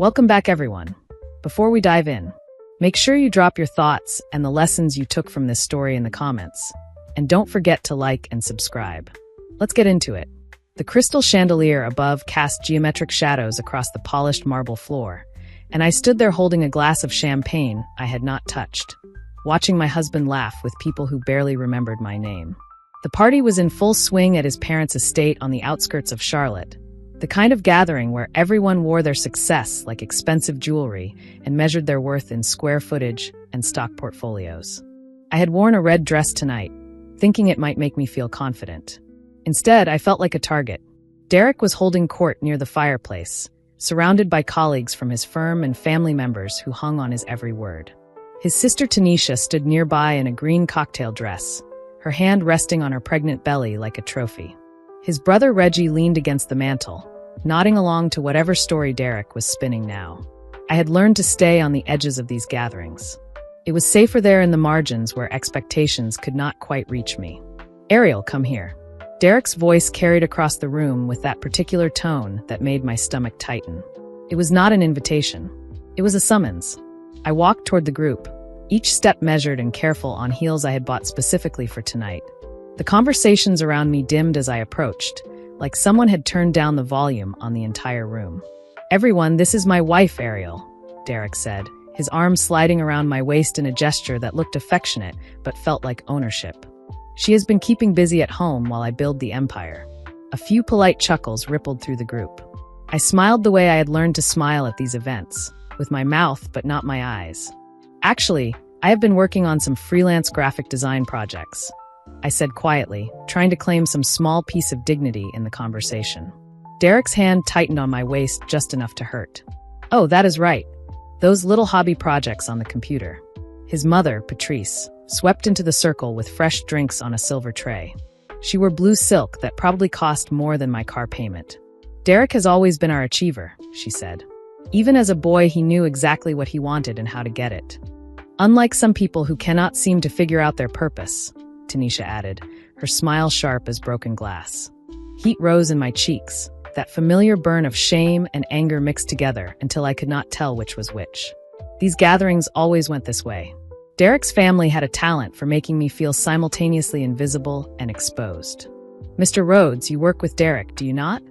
Welcome back, everyone. Before we dive in, make sure you drop your thoughts and the lessons you took from this story in the comments. And don't forget to like and subscribe. Let's get into it. The crystal chandelier above cast geometric shadows across the polished marble floor, and I stood there holding a glass of champagne I had not touched, watching my husband laugh with people who barely remembered my name. The party was in full swing at his parents' estate on the outskirts of Charlotte, the kind of gathering where everyone wore their success like expensive jewelry and measured their worth in square footage and stock portfolios. I had worn a red dress tonight, thinking it might make me feel confident. Instead, I felt like a target. Derek was holding court near the fireplace, surrounded by colleagues from his firm and family members who hung on his every word. His sister Tanisha stood nearby in a green cocktail dress, her hand resting on her pregnant belly like a trophy. His brother Reggie leaned against the mantel, nodding along to whatever story Derek was spinning now. I had learned to stay on the edges of these gatherings. It was safer there in the margins where expectations could not quite reach me. "Ariel, come here." Derek's voice carried across the room with that particular tone that made my stomach tighten. It was not an invitation. It was a summons. I walked toward the group, each step measured and careful on heels I had bought specifically for tonight. The conversations around me dimmed as I approached, like someone had turned down the volume on the entire room. "Everyone, this is my wife, Ariel," Derek said, his arm sliding around my waist in a gesture that looked affectionate but felt like ownership. "She has been keeping busy at home while I build the empire." A few polite chuckles rippled through the group. I smiled the way I had learned to smile at these events, with my mouth but not my eyes. "Actually, I have been working on some freelance graphic design projects," I said quietly, trying to claim some small piece of dignity in the conversation. Derek's hand tightened on my waist just enough to hurt. "Oh, that is right. Those little hobby projects on the computer." His mother, Patrice, swept into the circle with fresh drinks on a silver tray. She wore blue silk that probably cost more than my car payment. "Derek has always been our achiever," she said. "Even as a boy, he knew exactly what he wanted and how to get it. Unlike some people who cannot seem to figure out their purpose," Tanisha added, her smile sharp as broken glass. Heat rose in my cheeks, that familiar burn of shame and anger mixed together until I could not tell which was which. These gatherings always went this way. Derek's family had a talent for making me feel simultaneously invisible and exposed. "Mr. Rhodes, you work with Derek, do you not?"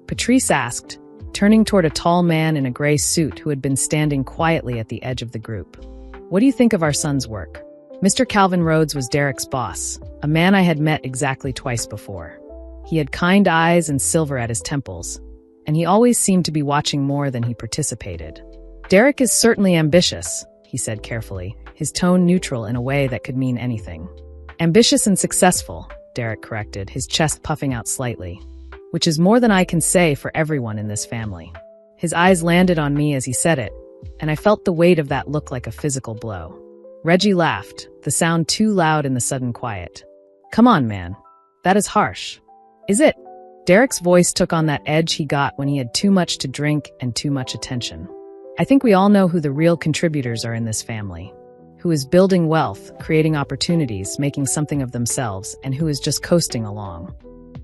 Patrice asked, turning toward a tall man in a gray suit who had been standing quietly at the edge of the group. "What do you think of our son's work?" Mr. Calvin Rhodes was Derek's boss, a man I had met exactly twice before. He had kind eyes and silver at his temples, and he always seemed to be watching more than he participated. "Derek is certainly ambitious," he said carefully, his tone neutral in a way that could mean anything. "Ambitious and successful," Derek corrected, his chest puffing out slightly, "which is more than I can say for everyone in this family." His eyes landed on me as he said it, and I felt the weight of that look like a physical blow. Reggie laughed, the sound too loud in the sudden quiet. "Come on, man. That is harsh." "Is it?" Derek's voice took on that edge he got when he had too much to drink and too much attention. "I think we all know who the real contributors are in this family. Who is building wealth, creating opportunities, making something of themselves, and who is just coasting along."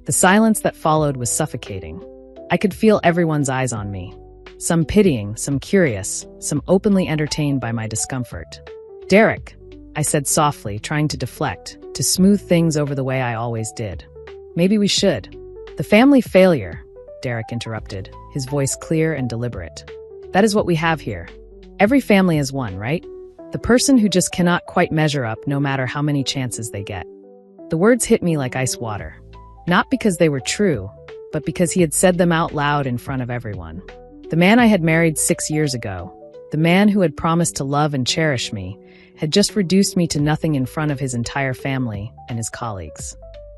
The silence that followed was suffocating. I could feel everyone's eyes on me. Some pitying, some curious, some openly entertained by my discomfort. "Derek," I said softly, trying to deflect, to smooth things over the way I always did. "Maybe we should." "The family failure," Derek interrupted, his voice clear and deliberate. "That is what we have here. Every family is one, right? The person who just cannot quite measure up no matter how many chances they get." The words hit me like ice water. Not because they were true, but because he had said them out loud in front of everyone. The man I had married 6 years ago, the man who had promised to love and cherish me, had just reduced me to nothing in front of his entire family and his colleagues.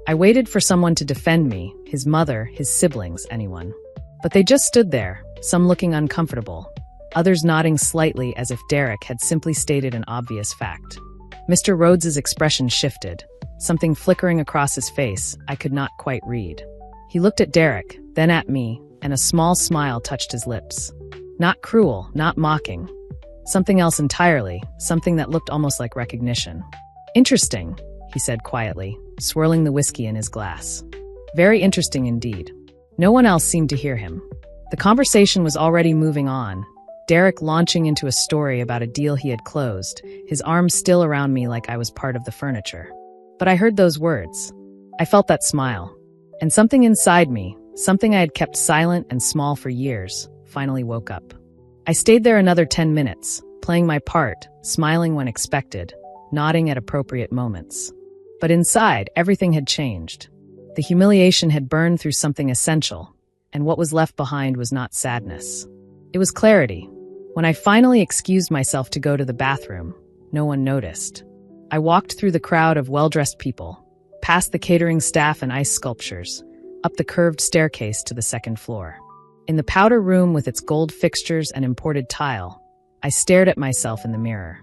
I waited for someone to defend me, his mother, his siblings, anyone. But they just stood there, some looking uncomfortable, others nodding slightly as if Derek had simply stated an obvious fact. Mr. Rhodes's expression shifted, something flickering across his face I could not quite read. He looked at Derek, then at me, and a small smile touched his lips. Not cruel, not mocking. Something else entirely, something that looked almost like recognition. "Interesting," he said quietly, swirling the whiskey in his glass. "Very interesting indeed." No one else seemed to hear him. The conversation was already moving on. Derek launching into a story about a deal he had closed, his arms still around me like I was part of the furniture. But I heard those words. I felt that smile. And something inside me, something I had kept silent and small for years, finally woke up. I stayed there another 10 minutes, playing my part, smiling when expected, nodding at appropriate moments. But inside, everything had changed. The humiliation had burned through something essential, and what was left behind was not sadness. It was clarity. When I finally excused myself to go to the bathroom, no one noticed. I walked through the crowd of well-dressed people, past the catering staff and ice sculptures, up the curved staircase to the second floor. In the powder room with its gold fixtures and imported tile, I stared at myself in the mirror.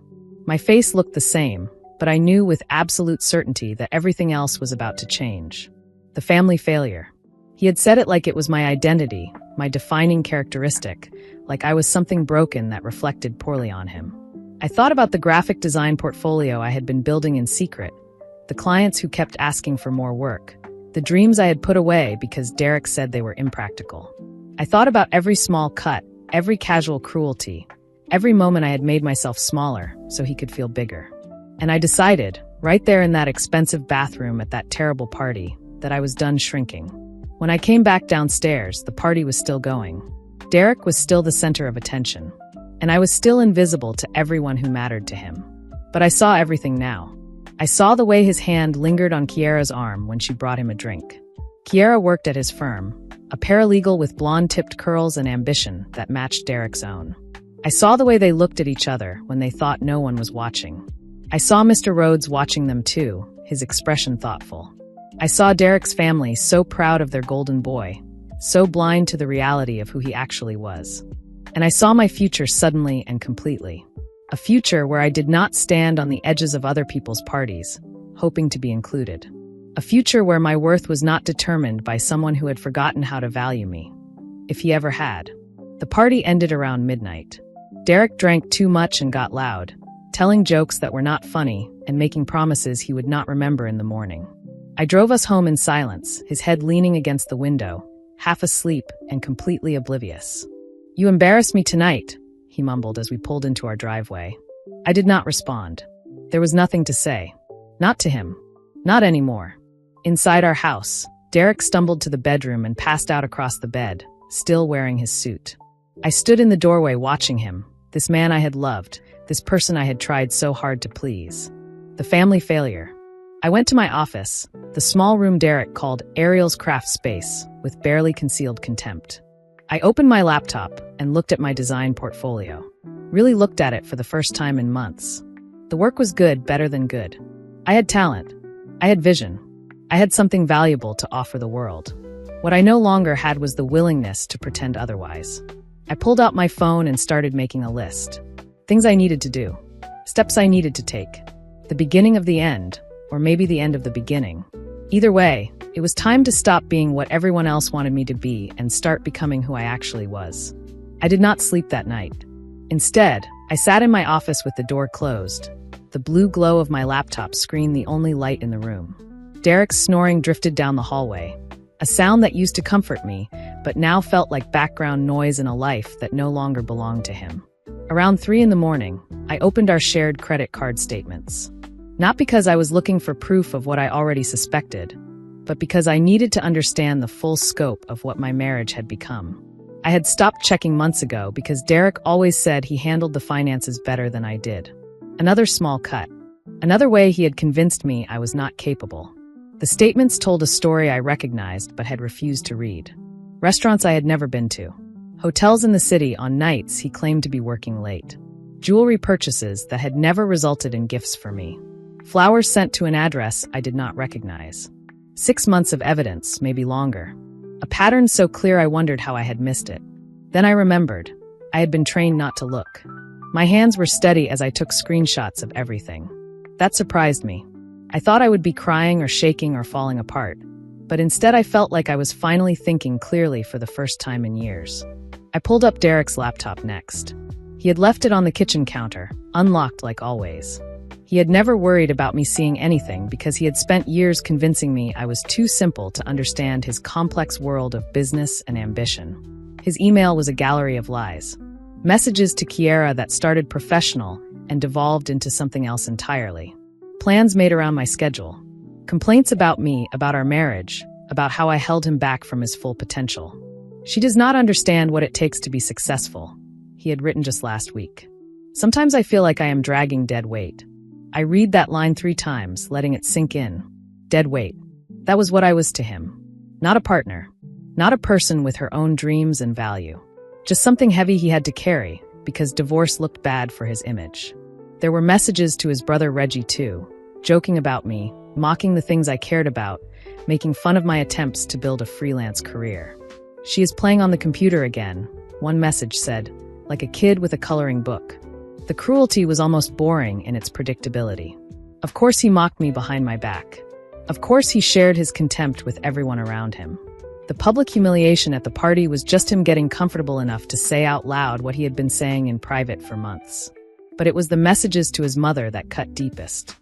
My face looked the same, but I knew with absolute certainty that everything else was about to change. The family failure. He had said it like it was my identity, my defining characteristic, like I was something broken that reflected poorly on him. I thought about the graphic design portfolio I had been building in secret, the clients who kept asking for more work, the dreams I had put away because Derek said they were impractical. I thought about every small cut, every casual cruelty, every moment I had made myself smaller so he could feel bigger. And I decided, right there in that expensive bathroom at that terrible party, that I was done shrinking. When I came back downstairs, the party was still going. Derek was still the center of attention, and I was still invisible to everyone who mattered to him. But I saw everything now. I saw the way his hand lingered on Kiara's arm when she brought him a drink. Kiara worked at his firm, a paralegal with blonde-tipped curls and ambition that matched Derek's own. I saw the way they looked at each other when they thought no one was watching. I saw Mr. Rhodes watching them too, his expression thoughtful. I saw Derek's family so proud of their golden boy, so blind to the reality of who he actually was. And I saw my future suddenly and completely. A future where I did not stand on the edges of other people's parties, hoping to be included. A future where my worth was not determined by someone who had forgotten how to value me, if he ever had. The party ended around midnight. Derek drank too much and got loud, telling jokes that were not funny and making promises he would not remember in the morning. I drove us home in silence, his head leaning against the window, half asleep and completely oblivious. "You embarrassed me tonight," he mumbled as we pulled into our driveway. I did not respond. There was nothing to say. Not to him. Not anymore. Inside our house, Derek stumbled to the bedroom and passed out across the bed, still wearing his suit. I stood in the doorway watching him, this man I had loved, this person I had tried so hard to please. The family failure. I went to my office, the small room Derek called Ariel's craft space, with barely concealed contempt. I opened my laptop and looked at my design portfolio. Really looked at it for the first time in months. The work was good, better than good. I had talent. I had vision. I had something valuable to offer the world. What I no longer had was the willingness to pretend otherwise. I pulled out my phone and started making a list. Things I needed to do. Steps I needed to take. The beginning of the end, or maybe the end of the beginning. Either way, it was time to stop being what everyone else wanted me to be and start becoming who I actually was. I did not sleep that night. Instead, I sat in my office with the door closed. The blue glow of my laptop screened the only light in the room. Derek's snoring drifted down the hallway, a sound that used to comfort me, but now felt like background noise in a life that no longer belonged to him. Around 3 a.m, I opened our shared credit card statements. Not because I was looking for proof of what I already suspected, but because I needed to understand the full scope of what my marriage had become. I had stopped checking months ago because Derek always said he handled the finances better than I did. Another small cut. Another way he had convinced me I was not capable. The statements told a story I recognized but had refused to read. Restaurants I had never been to. Hotels in the city on nights he claimed to be working late. Jewelry purchases that had never resulted in gifts for me. Flowers sent to an address I did not recognize. 6 months of evidence, maybe longer. A pattern so clear I wondered how I had missed it. Then I remembered. I had been trained not to look. My hands were steady as I took screenshots of everything. That surprised me. I thought I would be crying or shaking or falling apart, but instead I felt like I was finally thinking clearly for the first time in years. I pulled up Derek's laptop next. He had left it on the kitchen counter, unlocked like always. He had never worried about me seeing anything because he had spent years convincing me I was too simple to understand his complex world of business and ambition. His email was a gallery of lies. Messages to Kiera that started professional and devolved into something else entirely. Plans made around my schedule. Complaints about me, about our marriage, about how I held him back from his full potential. She does not understand what it takes to be successful, he had written just last week. Sometimes I feel like I am dragging dead weight. I read that line 3 times, letting it sink in. Dead weight. That was what I was to him. Not a partner. Not a person with her own dreams and value. Just something heavy he had to carry, because divorce looked bad for his image. There were messages to his brother Reggie too, joking about me, mocking the things I cared about, making fun of my attempts to build a freelance career. She is playing on the computer again, one message said, like a kid with a coloring book. The cruelty was almost boring in its predictability. Of course he mocked me behind my back. Of course he shared his contempt with everyone around him. The public humiliation at the party was just him getting comfortable enough to say out loud what he had been saying in private for months. But it was the messages to his mother that cut deepest.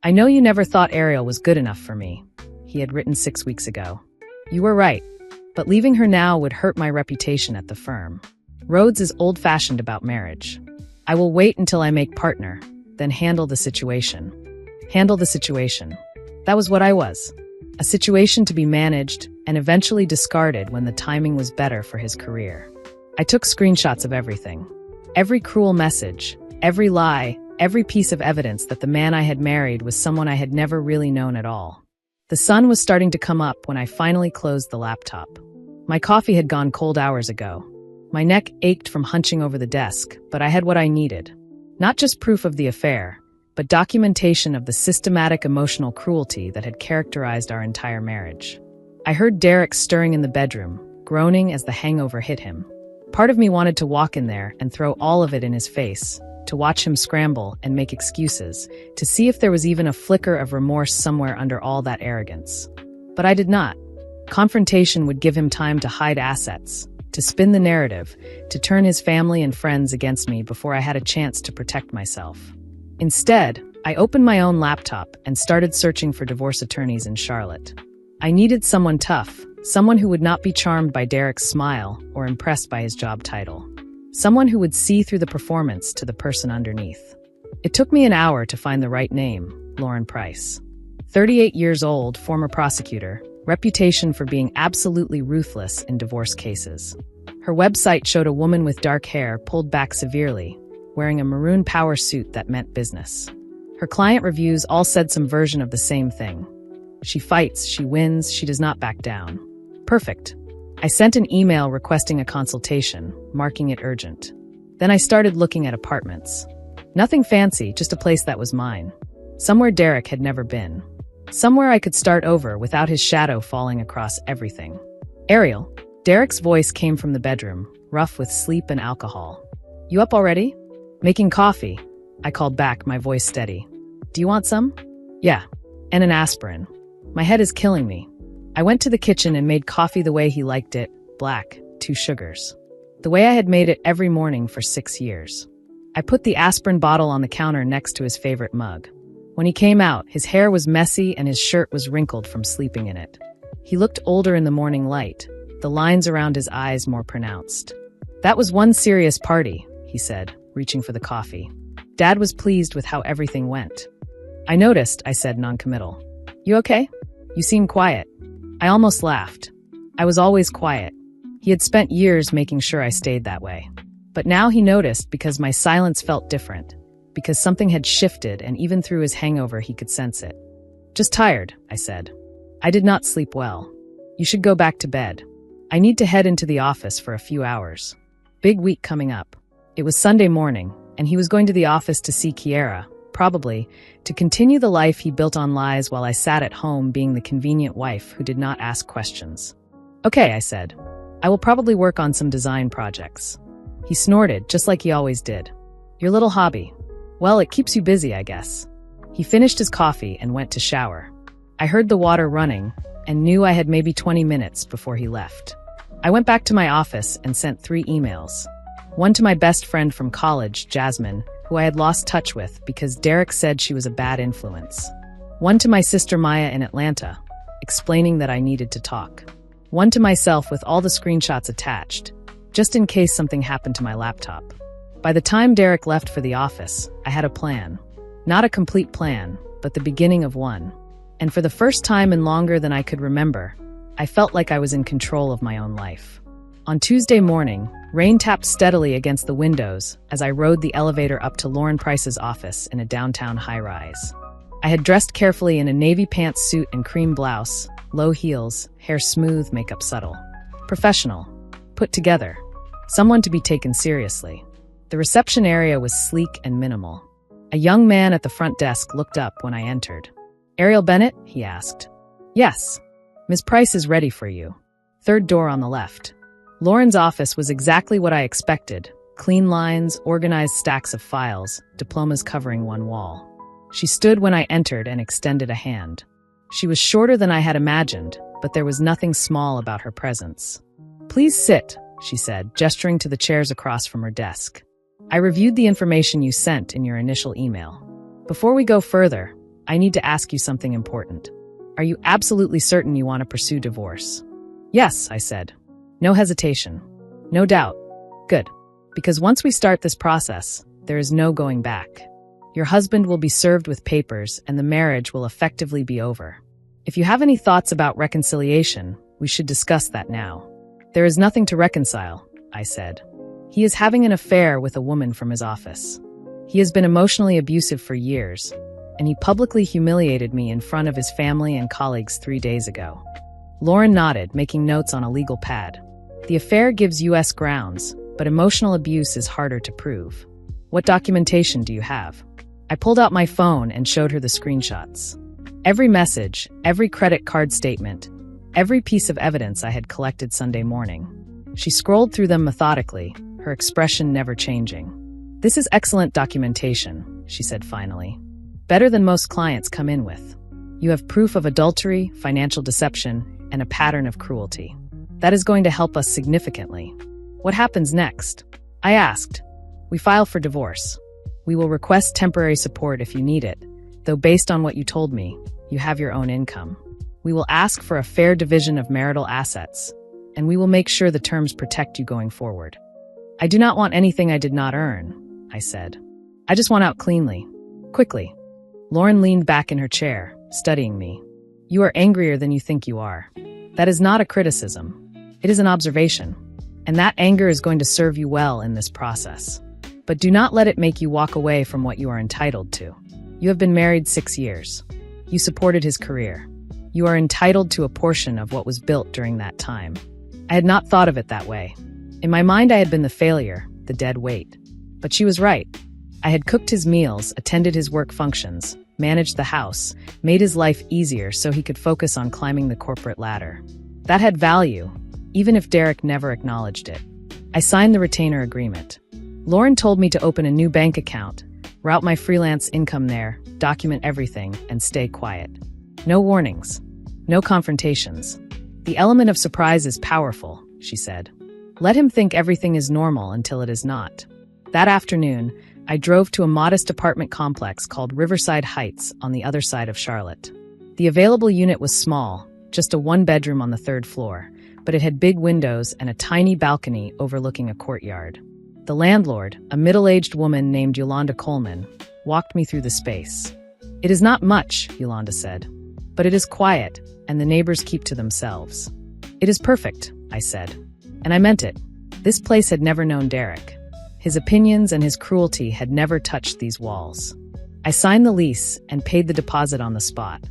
I know you never thought Ariel was good enough for me, he had written 6 weeks ago. You were right, but leaving her now would hurt my reputation at the firm. Rhodes is old-fashioned about marriage. I will wait until I make partner, then handle the situation. Handle the situation. That was what I was. A situation to be managed and eventually discarded when the timing was better for his career. I took screenshots of everything. Every cruel message, every lie, every piece of evidence that the man I had married was someone I had never really known at all. The sun was starting to come up when I finally closed the laptop. My coffee had gone cold hours ago. My neck ached from hunching over the desk, but I had what I needed. Not just proof of the affair, but documentation of the systematic emotional cruelty that had characterized our entire marriage. I heard Derek stirring in the bedroom, groaning as the hangover hit him. Part of me wanted to walk in there and throw all of it in his face, to watch him scramble and make excuses, to see if there was even a flicker of remorse somewhere under all that arrogance. But I did not. Confrontation would give him time to hide assets, to spin the narrative, to turn his family and friends against me before I had a chance to protect myself. Instead, I opened my own laptop and started searching for divorce attorneys in Charlotte. I needed someone tough, someone who would not be charmed by Derek's smile or impressed by his job title. Someone who would see through the performance to the person underneath. It took me an hour to find the right name, Lauren Price. 38 years old, former prosecutor, reputation for being absolutely ruthless in divorce cases. Her website showed a woman with dark hair pulled back severely, wearing a maroon power suit that meant business. Her client reviews all said some version of the same thing. She fights, she wins, she does not back down. Perfect. I sent an email requesting a consultation, marking it urgent. Then I started looking at apartments. Nothing fancy, just a place that was mine. Somewhere Derek had never been. Somewhere I could start over without his shadow falling across everything. Ariel. Derek's voice came from the bedroom, rough with sleep and alcohol. You up already? Making coffee. I called back, my voice steady. Do you want some? Yeah. And an aspirin. My head is killing me. I went to the kitchen and made coffee the way he liked it, black, 2 sugars. The way I had made it every morning for 6 years. I put the aspirin bottle on the counter next to his favorite mug. When he came out, his hair was messy and his shirt was wrinkled from sleeping in it. He looked older in the morning light, the lines around his eyes more pronounced. That was one serious party, he said, reaching for the coffee. Dad was pleased with how everything went. I noticed, I said, noncommittal. You okay? You seem quiet. I almost laughed. I was always quiet. He had spent years making sure I stayed that way. But now he noticed because my silence felt different, because something had shifted and even through his hangover he could sense it. Just tired, I said. I did not sleep well. You should go back to bed. I need to head into the office for a few hours. Big week coming up. It was Sunday morning, and he was going to the office to see Kiera, probably, to continue the life he built on lies while I sat at home being the convenient wife who did not ask questions. Okay, I said. I will probably work on some design projects. He snorted, just like he always did. Your little hobby. Well, it keeps you busy, I guess. He finished his coffee and went to shower. I heard the water running and knew I had maybe 20 minutes before he left. I went back to my office and sent 3 emails. One to my best friend from college, Jasmine, who I had lost touch with because Derek said she was a bad influence. One to my sister Maya in Atlanta, explaining that I needed to talk. One to myself with all the screenshots attached, just in case something happened to my laptop. By the time Derek left for the office, I had a plan. Not a complete plan, but the beginning of one. And for the first time in longer than I could remember, I felt like I was in control of my own life. On Tuesday morning, rain tapped steadily against the windows as I rode the elevator up to Lauren Price's office in a downtown high-rise. I had dressed carefully in a navy pants suit and cream blouse, low heels, hair smooth, makeup subtle. Professional. Put together. Someone to be taken seriously. The reception area was sleek and minimal. A young man at the front desk looked up when I entered. "Ariel Bennett?" he asked. "Yes. Ms. Price is ready for you. Third door on the left." Lauren's office was exactly what I expected. Clean lines, organized stacks of files, diplomas covering one wall. She stood when I entered and extended a hand. She was shorter than I had imagined, but there was nothing small about her presence. "Please sit," she said, gesturing to the chairs across from her desk. "I reviewed the information you sent in your initial email. Before we go further, I need to ask you something important. Are you absolutely certain you want to pursue divorce?" "Yes," I said. No hesitation. No doubt. Good. Because once we start this process, there is no going back. Your husband will be served with papers and the marriage will effectively be over. If you have any thoughts about reconciliation, we should discuss that now. "There is nothing to reconcile," I said. "He is having an affair with a woman from his office. He has been emotionally abusive for years, and he publicly humiliated me in front of his family and colleagues 3 days ago." Lauren nodded, making notes on a legal pad. "The affair gives U.S. grounds, but emotional abuse is harder to prove. What documentation do you have?" I pulled out my phone and showed her the screenshots. Every message, every credit card statement, every piece of evidence I had collected Sunday morning. She scrolled through them methodically, her expression never changing. "This is excellent documentation," she said finally. "Better than most clients come in with. You have proof of adultery, financial deception, and a pattern of cruelty. That is going to help us significantly. What happens next?" I asked. "We file for divorce. We will request temporary support if you need it, though based on what you told me, you have your own income. We will ask for a fair division of marital assets, and we will make sure the terms protect you going forward." "I do not want anything I did not earn," I said. "I just want out cleanly. Quickly." Lauren leaned back in her chair, studying me. "You are angrier than you think you are. That is not a criticism. It is an observation. And that anger is going to serve you well in this process. But do not let it make you walk away from what you are entitled to. You have been married 6 years. You supported his career. You are entitled to a portion of what was built during that time." I had not thought of it that way. In my mind, I had been the failure, the dead weight. But she was right. I had cooked his meals, attended his work functions, managed the house, made his life easier so he could focus on climbing the corporate ladder. That had value, even if Derek never acknowledged it. I signed the retainer agreement. Lauren told me to open a new bank account, route my freelance income there, document everything, and stay quiet. No warnings. No confrontations. "The element of surprise is powerful," she said. "Let him think everything is normal until it is not." That afternoon, I drove to a modest apartment complex called Riverside Heights on the other side of Charlotte. The available unit was small, just a one-bedroom on the 3rd floor, but it had big windows and a tiny balcony overlooking a courtyard. The landlord, a middle-aged woman named Yolanda Coleman, walked me through the space. "It is not much," Yolanda said, "but it is quiet, and the neighbors keep to themselves." "It is perfect," I said. And I meant it. This place had never known Derek. His opinions and his cruelty had never touched these walls. I signed the lease and paid the deposit on the spot.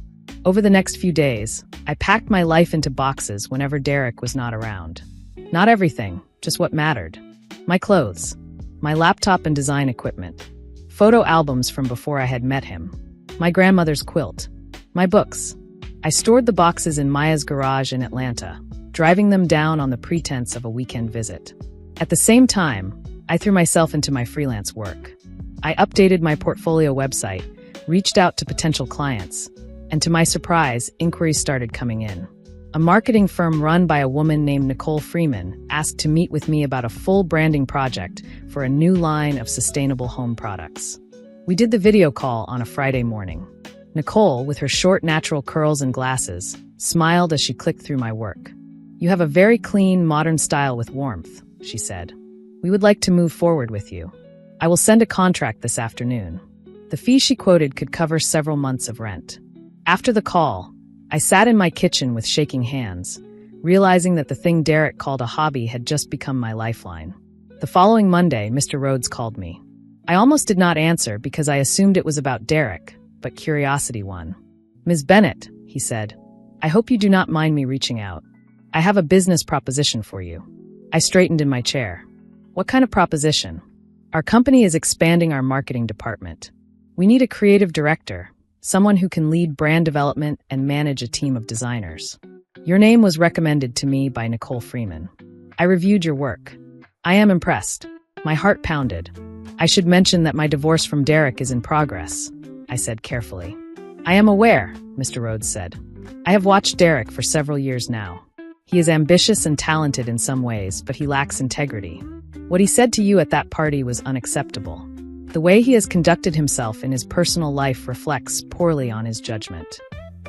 Over the next few days, I packed my life into boxes whenever Derek was not around. Not everything, just what mattered. My clothes, my laptop and design equipment, photo albums from before I had met him, my grandmother's quilt, my books. I stored the boxes in Maya's garage in Atlanta, driving them down on the pretense of a weekend visit. At the same time, I threw myself into my freelance work. I updated my portfolio website, reached out to potential clients, and to my surprise, inquiries started coming in. A marketing firm run by a woman named Nicole Freeman asked to meet with me about a full branding project for a new line of sustainable home products. We did the video call on a Friday morning. Nicole, with her short natural curls and glasses, smiled as she clicked through my work. "You have a very clean, modern style with warmth," she said. "We would like to move forward with you." I will send a contract this afternoon. The fee she quoted could cover several months of rent. After the call, I sat in my kitchen with shaking hands, realizing that the thing Derek called a hobby had just become my lifeline. The following Monday, Mr. Rhodes called me. I almost did not answer because I assumed it was about Derek, but curiosity won. "Ms. Bennett," he said, "I hope you do not mind me reaching out. I have a business proposition for you." I straightened in my chair. "What kind of proposition?" "Our company is expanding our marketing department. We need a creative director, someone who can lead brand development and manage a team of designers. Your name was recommended to me by Nicole Freeman. I reviewed your work. I am impressed." My heart pounded. "I should mention that my divorce from Derek is in progress," I said carefully. "I am aware," Mr. Rhodes said. "I have watched Derek for several years now. He is ambitious and talented in some ways, but he lacks integrity. What he said to you at that party was unacceptable. The way he has conducted himself in his personal life reflects poorly on his judgment.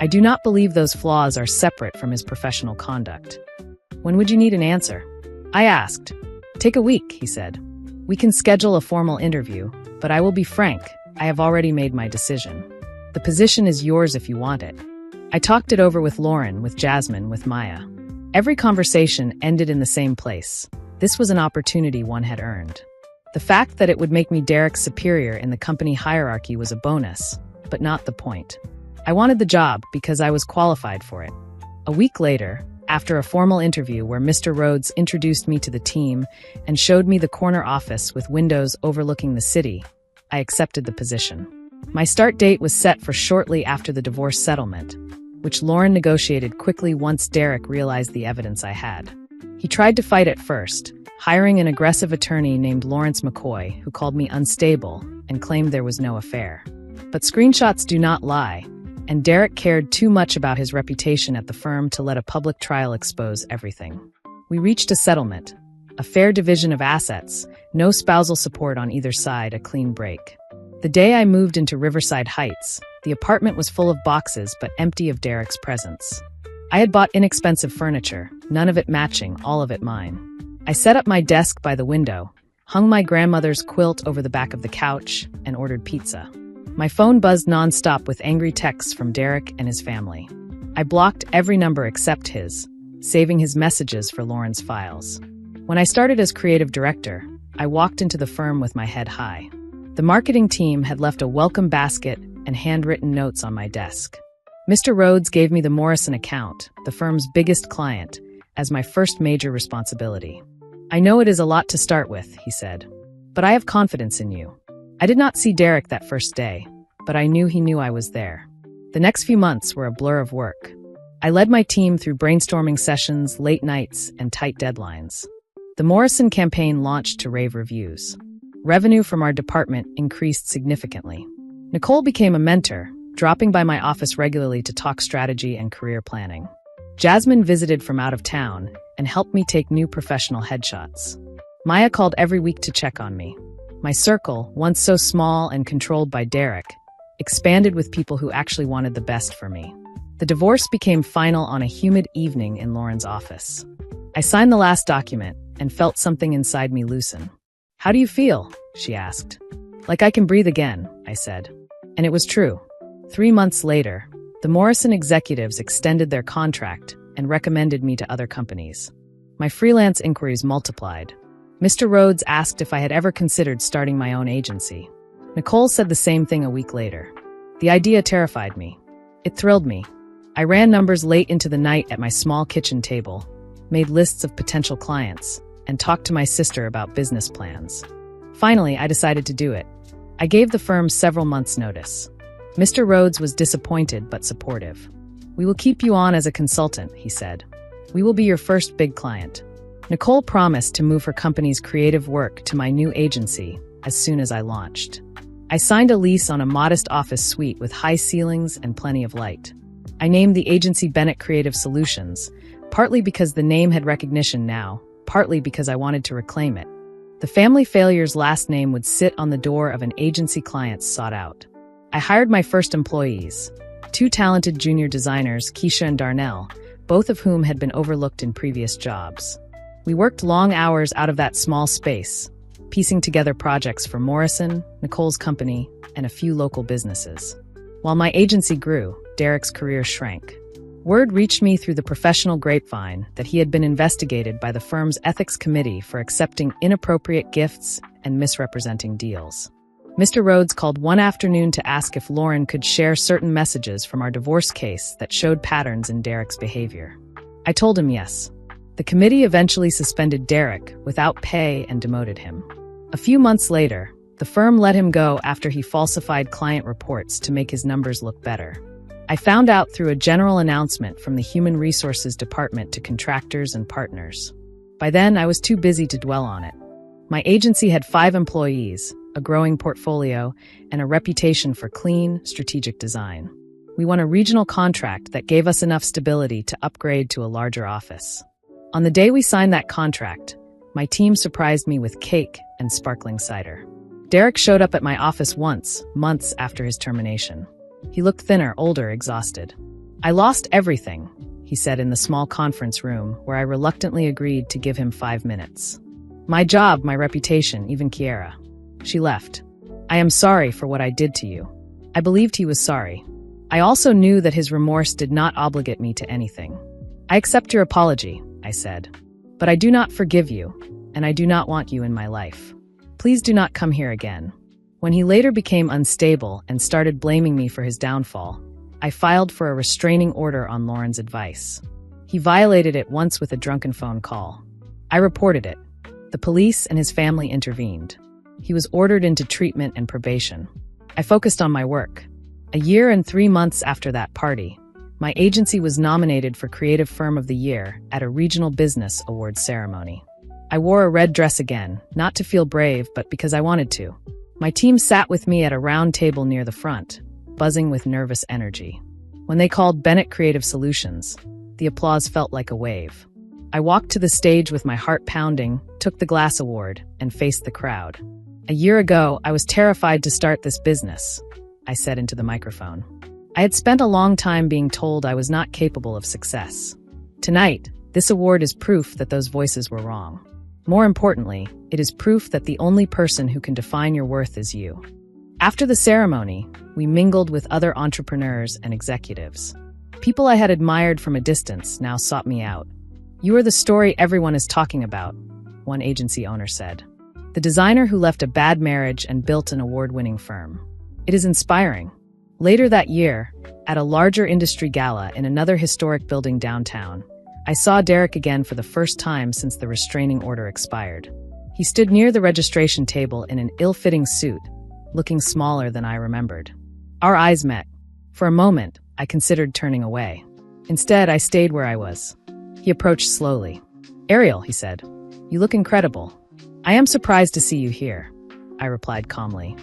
I do not believe those flaws are separate from his professional conduct." "When would you need an answer?" I asked. "Take a week," he said. "We can schedule a formal interview, but I will be frank, I have already made my decision. The position is yours if you want it." I talked it over with Lauren, with Jasmine, with Maya. Every conversation ended in the same place. This was an opportunity one had earned. The fact that it would make me Derek's superior in the company hierarchy was a bonus, but not the point. I wanted the job because I was qualified for it. A week later, after a formal interview where Mr. Rhodes introduced me to the team and showed me the corner office with windows overlooking the city, I accepted the position. My start date was set for shortly after the divorce settlement, which Lauren negotiated quickly once Derek realized the evidence I had. He tried to fight at first, hiring an aggressive attorney named Lawrence McCoy, who called me unstable and claimed there was no affair. But screenshots do not lie, and Derek cared too much about his reputation at the firm to let a public trial expose everything. We reached a settlement, a fair division of assets, no spousal support on either side, a clean break. The day I moved into Riverside Heights, the apartment was full of boxes but empty of Derek's presence. I had bought inexpensive furniture, none of it matching, all of it mine. I set up my desk by the window, hung my grandmother's quilt over the back of the couch, and ordered pizza. My phone buzzed nonstop with angry texts from Derek and his family. I blocked every number except his, saving his messages for Lauren's files. When I started as creative director, I walked into the firm with my head high. The marketing team had left a welcome basket and handwritten notes on my desk. Mr. Rhodes gave me the Morrison account, the firm's biggest client, as my first major responsibility. "I know it is a lot to start with," he said, "but I have confidence in you." I did not see Derek that first day, but I knew he knew I was there. The next few months were a blur of work. I led my team through brainstorming sessions, late nights, and tight deadlines. The Morrison campaign launched to rave reviews. Revenue from our department increased significantly. Nicole became a mentor, dropping by my office regularly to talk strategy and career planning. Jasmine visited from out of town and helped me take new professional headshots. Maya called every week to check on me. My circle, once so small and controlled by Derek, expanded with people who actually wanted the best for me. The divorce became final on a humid evening in Lauren's office. I signed the last document and felt something inside me loosen. "How do you feel?" she asked. "Like I can breathe again," I said. And it was true. 3 months later, the Morrison executives extended their contract and recommended me to other companies. My freelance inquiries multiplied. Mr. Rhodes asked if I had ever considered starting my own agency. Nicole said the same thing a week later. The idea terrified me. It thrilled me. I ran numbers late into the night at my small kitchen table, made lists of potential clients, and talked to my sister about business plans. Finally, I decided to do it. I gave the firm several months' notice. Mr. Rhodes was disappointed but supportive. "We will keep you on as a consultant," he said. "We will be your first big client." Nicole promised to move her company's creative work to my new agency as soon as I launched. I signed a lease on a modest office suite with high ceilings and plenty of light. I named the agency Bennett Creative Solutions, partly because the name had recognition now, partly because I wanted to reclaim it. The family failure's last name would sit on the door of an agency clients sought out. I hired my first employees, 2 talented junior designers, Keisha and Darnell, both of whom had been overlooked in previous jobs. We worked long hours out of that small space, piecing together projects for Morrison, Nicole's company, and a few local businesses. While my agency grew, Derek's career shrank. Word reached me through the professional grapevine that he had been investigated by the firm's ethics committee for accepting inappropriate gifts and misrepresenting deals. Mr. Rhodes called one afternoon to ask if Lauren could share certain messages from our divorce case that showed patterns in Derek's behavior. I told him yes. The committee eventually suspended Derek without pay and demoted him. A few months later, the firm let him go after he falsified client reports to make his numbers look better. I found out through a general announcement from the Human Resources Department to contractors and partners. By then, I was too busy to dwell on it. My agency had 5 employees, a growing portfolio, and a reputation for clean, strategic design. We won a regional contract that gave us enough stability to upgrade to a larger office. On the day we signed that contract, my team surprised me with cake and sparkling cider. Derek showed up at my office once, months after his termination. He looked thinner, older, exhausted. "I lost everything," he said in the small conference room where I reluctantly agreed to give him 5 minutes. "My job, my reputation, even Kiera." She left. "I am sorry for what I did to you." I believed he was sorry. I also knew that his remorse did not obligate me to anything. "I accept your apology," I said. "But I do not forgive you, and I do not want you in my life. Please do not come here again." When he later became unstable and started blaming me for his downfall, I filed for a restraining order on Lauren's advice. He violated it once with a drunken phone call. I reported it. The police and his family intervened. He was ordered into treatment and probation. I focused on my work. A year and 3 months after that party, my agency was nominated for Creative Firm of the Year at a regional business awards ceremony. I wore a red dress again, not to feel brave, but because I wanted to. My team sat with me at a round table near the front, buzzing with nervous energy. When they called Bennett Creative Solutions, the applause felt like a wave. I walked to the stage with my heart pounding, took the glass award, and faced the crowd. "A year ago, I was terrified to start this business," I said into the microphone. I had spent a long time being told I was not capable of success. Tonight, this award is proof that those voices were wrong. More importantly, it is proof that the only person who can define your worth is you. After the ceremony, we mingled with other entrepreneurs and executives. People I had admired from a distance now sought me out. "You are the story everyone is talking about," one agency owner said. "The designer who left a bad marriage and built an award-winning firm. It is inspiring." Later that year, at a larger industry gala in another historic building downtown, I saw Derek again for the first time since the restraining order expired. He stood near the registration table in an ill-fitting suit, looking smaller than I remembered. Our eyes met. For a moment, I considered turning away. Instead, I stayed where I was. He approached slowly. "Ariel," he said, "you look incredible." "I am surprised to see you here," I replied calmly.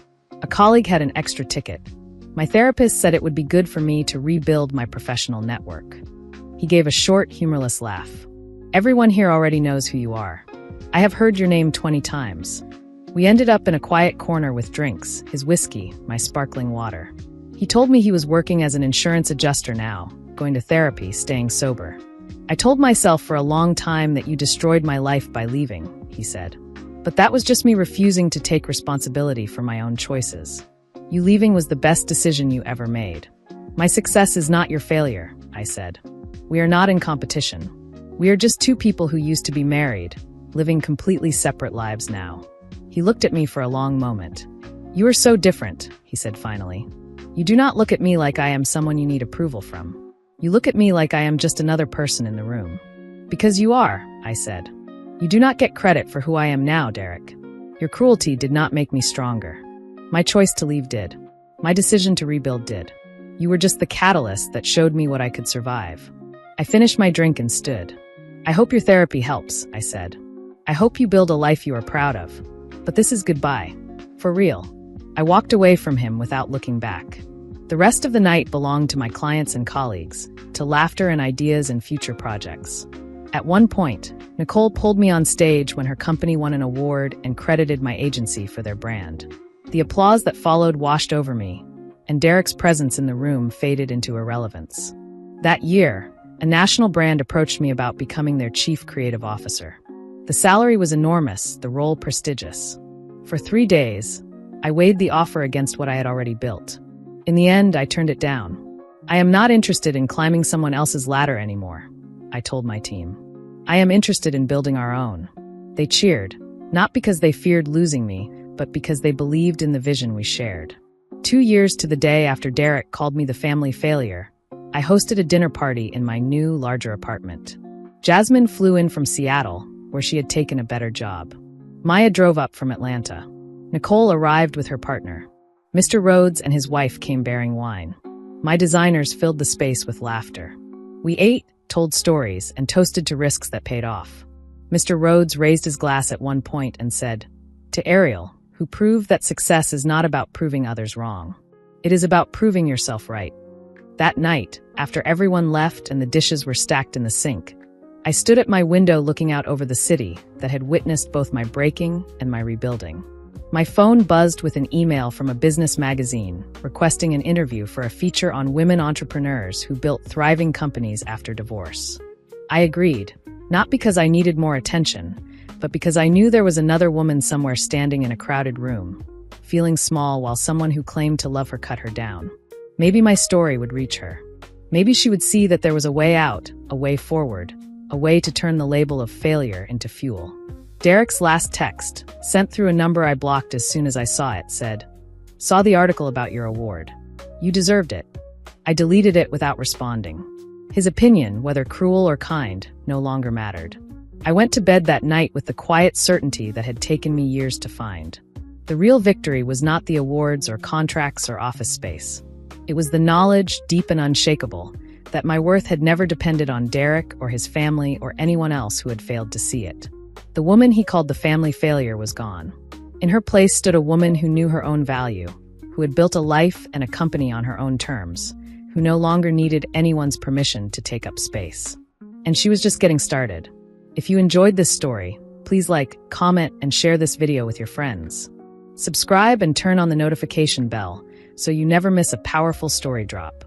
"A colleague had an extra ticket. My therapist said it would be good for me to rebuild my professional network." He gave a short, humorless laugh. "Everyone here already knows who you are. I have heard your name 20 times. We ended up in a quiet corner with drinks, his whiskey, my sparkling water. He told me he was working as an insurance adjuster now, going to therapy, staying sober. "I told myself for a long time that you destroyed my life by leaving," he said. "But that was just me refusing to take responsibility for my own choices. You leaving was the best decision you ever made. My success is not your failure," I said. "We are not in competition. We are just 2 people who used to be married, living completely separate lives now." He looked at me for a long moment. "You are so different," he said finally. "You do not look at me like I am someone you need approval from. You look at me like I am just another person in the room." "Because you are," I said. "You do not get credit for who I am now, Derek. Your cruelty did not make me stronger. My choice to leave did. My decision to rebuild did. You were just the catalyst that showed me what I could survive." I finished my drink and stood. "I hope your therapy helps," I said. "I hope you build a life you are proud of. But this is goodbye. For real." I walked away from him without looking back. The rest of the night belonged to my clients and colleagues, to laughter and ideas and future projects. At one point, Nicole pulled me on stage when her company won an award and credited my agency for their brand. The applause that followed washed over me, and Derek's presence in the room faded into irrelevance. That year, a national brand approached me about becoming their chief creative officer. The salary was enormous, the role prestigious. For 3 days, I weighed the offer against what I had already built. In the end, I turned it down. I am not interested in climbing someone else's ladder anymore, I told my team. I am interested in building our own. They cheered, not because they feared losing me, but because they believed in the vision we shared. 2 years to the day after Derek called me the family failure, I hosted a dinner party in my new, larger apartment. Jasmine flew in from Seattle, where she had taken a better job. Maya drove up from Atlanta. Nicole arrived with her partner. Mr. Rhodes and his wife came bearing wine. My designers filled the space with laughter. We ate, told stories, and toasted to risks that paid off. Mr. Rhodes raised his glass at one point and said, "To Ariel, who proved that success is not about proving others wrong. It is about proving yourself right." That night, after everyone left and the dishes were stacked in the sink, I stood at my window looking out over the city that had witnessed both my breaking and my rebuilding. My phone buzzed with an email from a business magazine requesting an interview for a feature on women entrepreneurs who built thriving companies after divorce. I agreed, not because I needed more attention, but because I knew there was another woman somewhere standing in a crowded room, feeling small while someone who claimed to love her cut her down. Maybe my story would reach her. Maybe she would see that there was a way out, a way forward, a way to turn the label of failure into fuel. Derek's last text, sent through a number I blocked as soon as I saw it, said, "Saw the article about your award. You deserved it." I deleted it without responding. His opinion, whether cruel or kind, no longer mattered. I went to bed that night with the quiet certainty that had taken me years to find. The real victory was not the awards or contracts or office space. It was the knowledge, deep and unshakable, that my worth had never depended on Derek or his family or anyone else who had failed to see it. The woman he called the family failure was gone. In her place stood a woman who knew her own value, who had built a life and a company on her own terms, who no longer needed anyone's permission to take up space. And she was just getting started. If you enjoyed this story, please like, comment, and share this video with your friends. Subscribe and turn on the notification bell so you never miss a powerful story drop.